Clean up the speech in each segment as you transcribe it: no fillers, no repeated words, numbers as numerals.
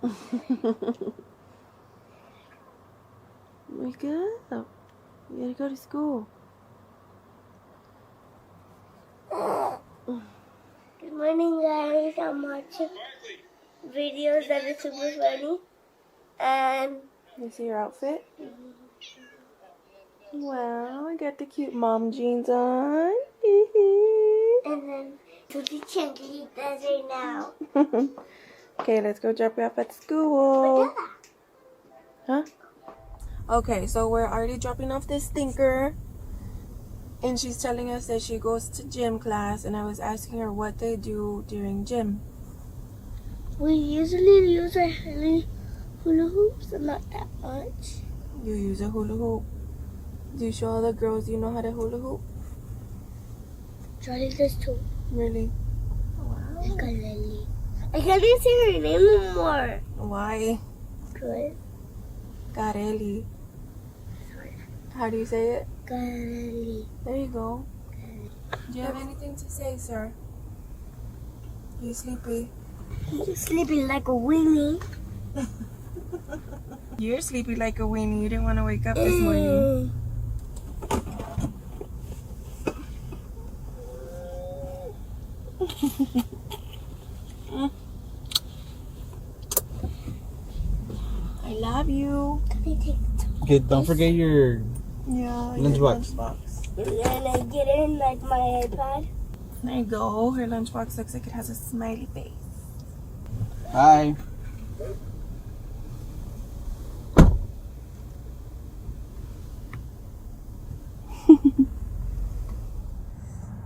Wake up. You gotta go to school. Good morning, guys. I'm watching videos that are super funny. And You see your outfit? Wow, I got the cute mom jeans on. and then Tutti can't eat that right now. Okay, let's go drop you off at school. Huh? Okay, so we're already dropping off this stinker. And she's telling us that she goes to gym class. And I was asking her what they do during gym. We usually use our hula hoops, and not that much. You use a hula hoop. Do you show all the girls you know how to hula hoop? Charlie does too. Really? Wow. Like a Lily. I can't even say her name anymore. Why? Good. Gareli. How do you say it? Gareli. There you go. Do you have anything to say, sir? You sleepy? He's sleeping like a weenie. You're sleepy like a weenie. You didn't want to wake up this morning. I love you. Okay, don't forget your lunchbox. And I get in like my iPad. There you go. Her lunchbox looks like it has a smiley face. Hi.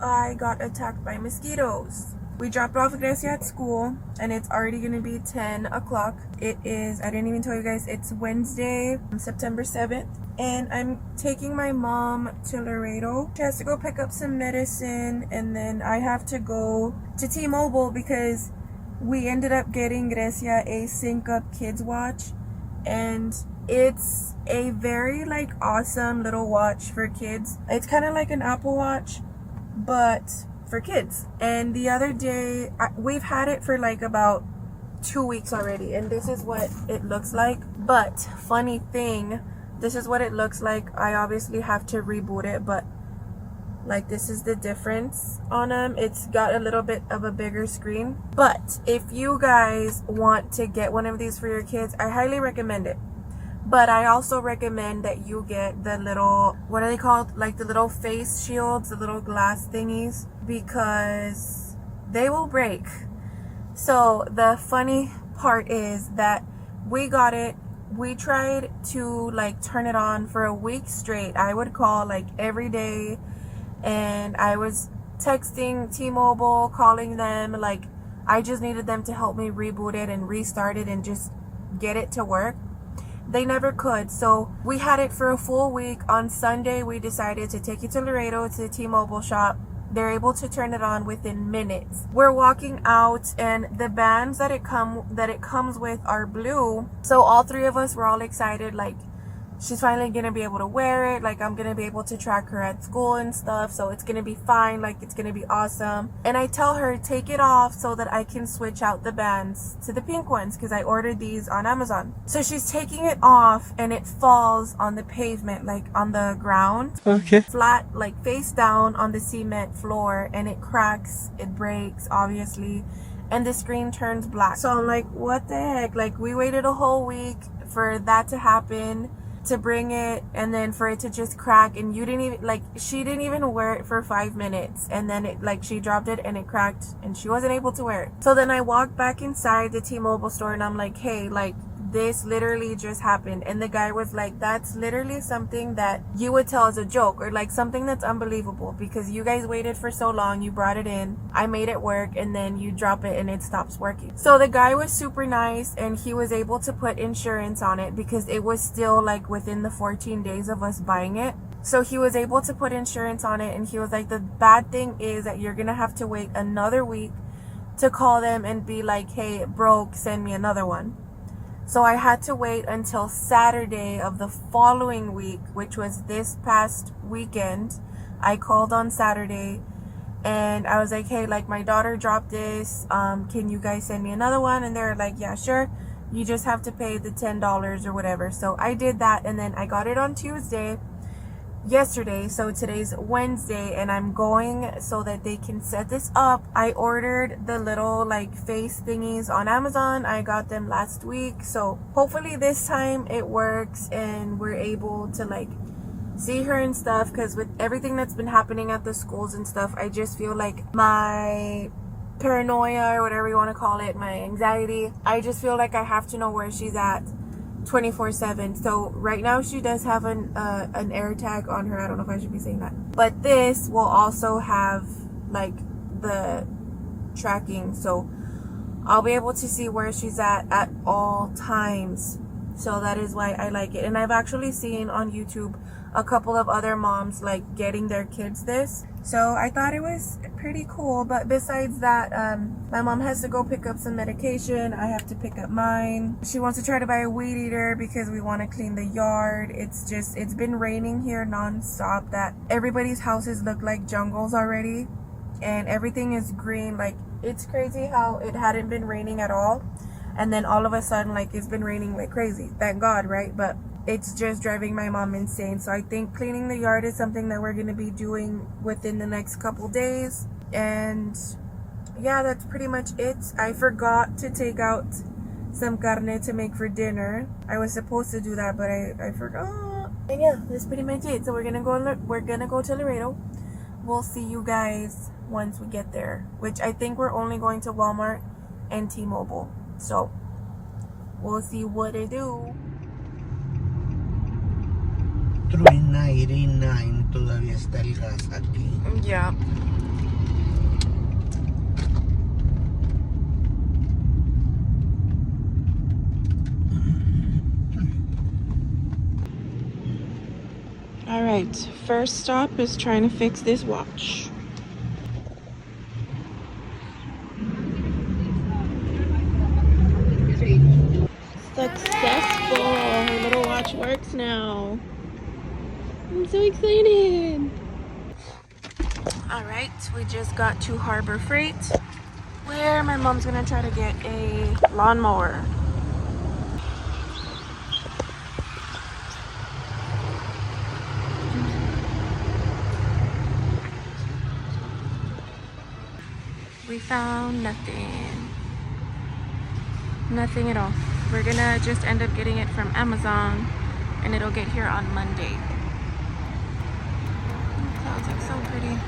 I got attacked by mosquitoes. We dropped off Grecia at school and it's already gonna be 10 o'clock. It is, I didn't even tell you guys, it's Wednesday, September 7th. And I'm taking my mom to Laredo. She has to go pick up some medicine and then I have to go to T-Mobile because we ended up getting Grecia a Sync Up Kids watch. And it's a very like awesome little watch for kids. It's kind of like an Apple Watch, but for kids. And the other day, we've had it for like about 2 weeks already, and this is what it looks like. But funny thing, this is what it looks like. I obviously have to reboot it, but like this is the difference on them. It's got a little bit of a bigger screen. But if you guys want to get one of these for your kids, I highly recommend it. But I also recommend that you get the little, what are they called? Like the little face shields, the little glass thingies, because they will break. So the funny part is that we got it. We tried to like turn it on for a week straight. I would call like every day and I was texting T-Mobile, calling them. Like I just needed them to help me reboot it and restart it and just get it to work. They never could. So we had it for a full week. On Sunday, we decided to take it to Laredo to the T-Mobile shop. They're able to turn it on within minutes. We're walking out and the bands that it comes with are blue. So all three of us were all excited, like she's finally gonna be able to wear it, like I'm gonna be able to track her at school and stuff, so it's gonna be fine, like it's gonna be awesome. And I tell her, take it off so that I can switch out the bands to the pink ones, because I ordered these on Amazon. So she's taking it off and it falls on the pavement, like on the ground. Okay. Flat, like face down on the cement floor, and it cracks, it breaks obviously, and the screen turns black. So I'm like, what the heck? Like we waited a whole week for that to happen, to bring it, and then for it to just crack, and you didn't even, like, she didn't even wear it for 5 minutes, and then it, like, she dropped it and it cracked and she wasn't able to wear it. So then I walked back inside the T-Mobile store and I'm like, hey, like, this literally just happened. And the guy was like, that's literally something that you would tell as a joke, or like something that's unbelievable, because you guys waited for so long, you brought it in, I made it work, and then you drop it and it stops working. So the guy was super nice and he was able to put insurance on it because it was still like within the 14 days of us buying it. So he was able to put insurance on it, and he was like, the bad thing is that you're gonna have to wait another week to call them and be like, hey, it broke, send me another one. So I had to wait until Saturday of the following week, which was this past weekend. I called on Saturday and I was like, hey, like my daughter dropped this, can you guys send me another one? And they're like, yeah, sure. You just have to pay the $10 or whatever. So I did that, and then I got it on yesterday. So today's Wednesday, and I'm going so that they can set this up. I ordered the little like face thingies on Amazon. I got them last week, so hopefully this time it works and we're able to like see her and stuff, because with everything that's been happening at the schools and stuff, I just feel like my paranoia, or whatever you want to call it, my anxiety, I just feel like I have to know where she's at 24/7. So right now she does have an air tag on her. I don't know if I should be saying that, but this will also have like the tracking, so I'll be able to see where she's at all times. So that is why I like it. And I've actually seen on YouTube a couple of other moms like getting their kids this, so I thought it was pretty cool. But besides that, my mom has to go pick up some medication. I have to pick up mine. She wants to try to buy a weed eater because we want to clean the yard. It's been raining here non-stop that everybody's houses look like jungles already, and everything is green. Like, it's crazy how it hadn't been raining at all, and then all of a sudden like it's been raining like crazy. Thank God, right? But it's just driving my mom insane. So I think cleaning the yard is something that we're going to be doing within the next couple days. And yeah, that's pretty much it. I forgot to take out some carne to make for dinner. I was supposed to do that, but I forgot. And yeah, that's pretty much it. So we're gonna go to Laredo. We'll see you guys once we get there, which I think we're only going to Walmart and T-Mobile. So we'll see what they do. 399 todavía está el gas aquí. Yeah. All right, first stop is trying to fix this watch. Successful. Her little watch works now. I'm so excited. All right, we just got to Harbor Freight, where my mom's gonna try to get a lawnmower. We found nothing. Nothing at all. We're gonna just end up getting it from Amazon, and it'll get here on Monday. Clouds look so pretty.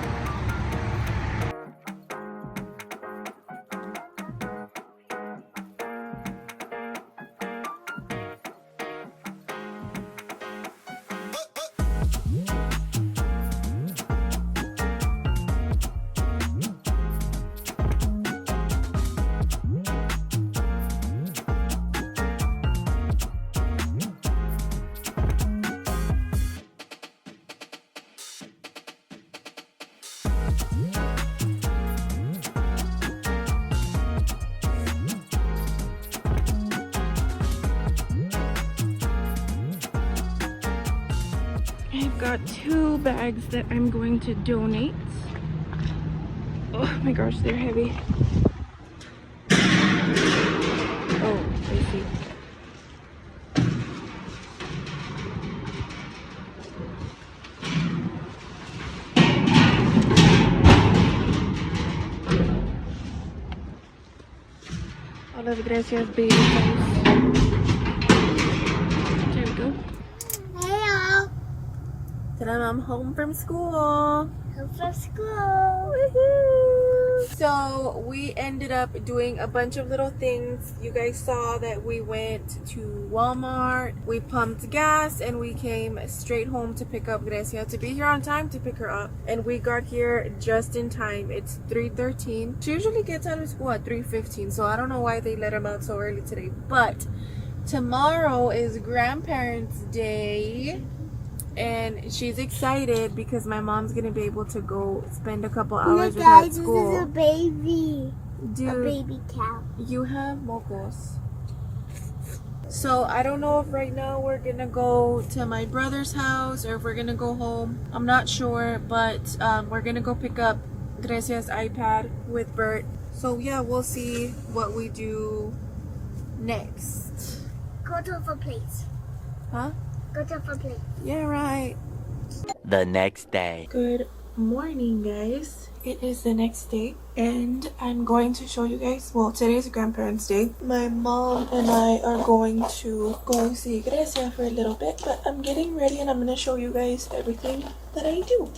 I've got 2 bags that I'm going to donate. Oh my gosh, they're heavy. Oh, I see. All of Grecia's baby clothes. There we go. Hello. Today I'm home from school. Home from school. Woohoo! So we ended up doing a bunch of little things. You guys saw that we went to Walmart, we pumped gas, and we came straight home to pick up Grecia, to be here on time to pick her up. And we got here just in time. It's 3:13. She usually gets out of school at 3:15, so I don't know why they let them out so early today. But tomorrow is Grandparents' Day, and she's excited because my mom's gonna be able to go spend a couple hours with her at school. This is a baby. Dude, A baby cow. you have mocos. So I don't know if right now we're gonna go to my brother's house or if we're gonna go home. I'm not sure, but we're gonna go pick up Grecia's iPad with Bert. So yeah, we'll see what we do next? Go to for plates. Huh? Go to for plates. Yeah, right. The next day. Good morning, guys. It is the next day and I'm going to show you guys, well, today's grandparents day. My mom and I are going to go see Grecia for a little bit, but I'm getting ready and I'm going to show you guys everything that I do.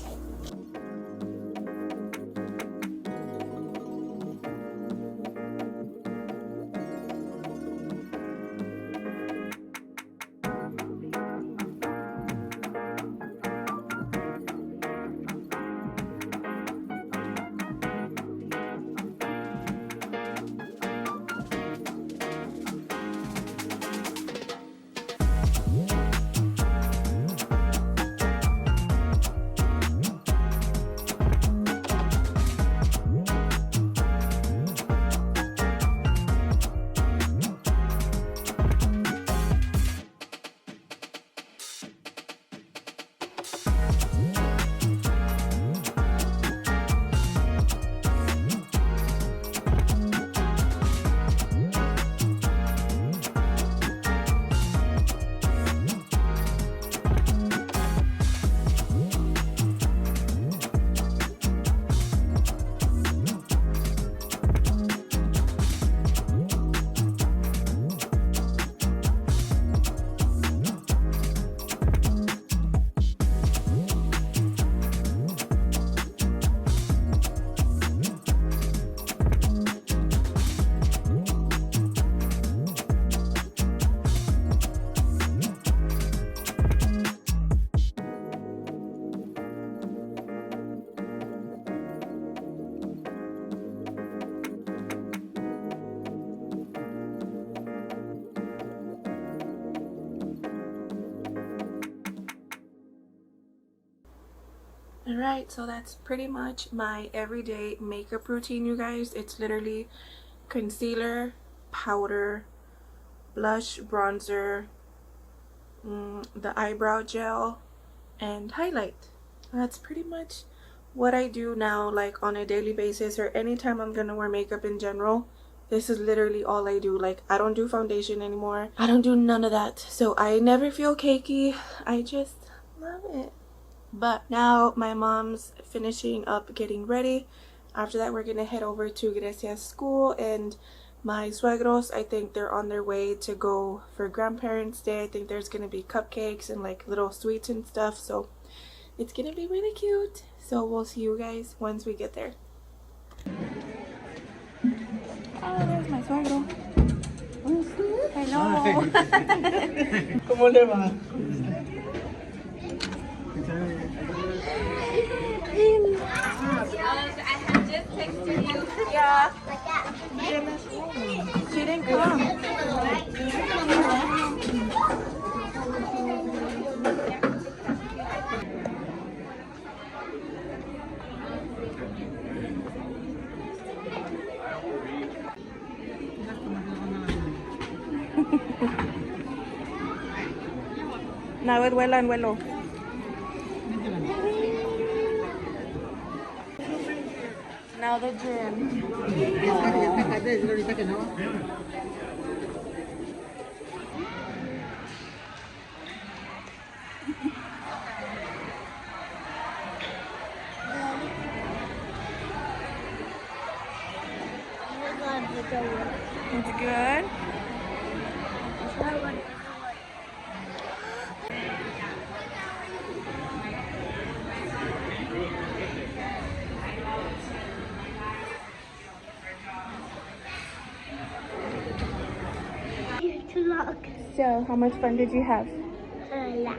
Alright, so that's pretty much my everyday makeup routine, you guys. It's literally concealer, powder, blush, bronzer, the eyebrow gel, and highlight. That's pretty much what I do now, like on a daily basis or anytime I'm gonna wear makeup in general. This is literally all I do. Like, I don't do foundation anymore. I don't do none of that. So I never feel cakey. I just love it. But now my mom's finishing up getting ready. After that, we're gonna head over to Grecia's school, and my suegros, I think they're on their way to go for grandparents day. I think there's gonna be cupcakes and like little sweets and stuff, so it's gonna be really cute. So we'll see you guys once we get there. Oh, there's my suegro. Hello. ¿Cómo le va? I had just texted you. Yeah. She didn't come. Now it vuela en vuelo. Now the gym. It's good. So, how much fun did you have? A lot.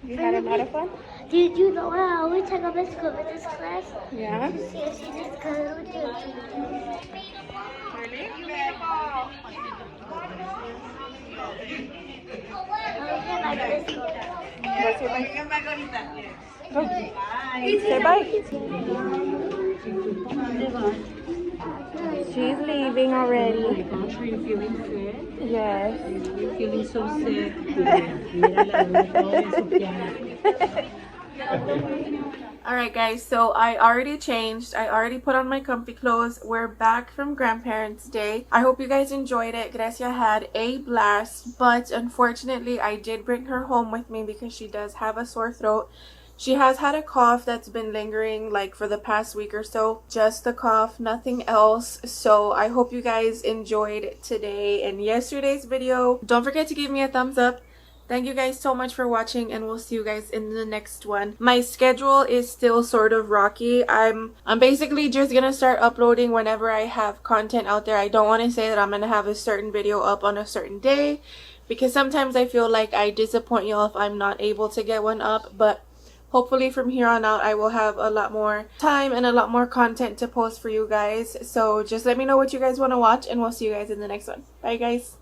You had a lot of fun? Did you know I always take a bicycle with this class? Yeah. Yeah, she just got it. Really? What's your bike? Go. Say bye. She's leaving already. Oh my gosh, are you feeling sick? Yes. You're feeling so sick. Mira la luna todo ensuciada. Alright guys, so I already changed. I already put on my comfy clothes. We're back from Grandparents' Day. I hope you guys enjoyed it. Grecia had a blast, but unfortunately I did bring her home with me because she does have a sore throat. She has had a cough that's been lingering like for the past week or so. Just the cough, nothing else. So I hope you guys enjoyed today and yesterday's video. Don't forget to give me a thumbs up. Thank you guys so much for watching, and we'll see you guys in the next one. My schedule is still sort of rocky. I'm basically just gonna start uploading whenever I have content out there. I don't want to say that I'm gonna have a certain video up on a certain day, because sometimes I feel like I disappoint y'all if I'm not able to get one up. But hopefully from here on out I will have a lot more time and a lot more content to post for you guys. So just let me know what you guys want to watch, and we'll see you guys in the next one. Bye guys.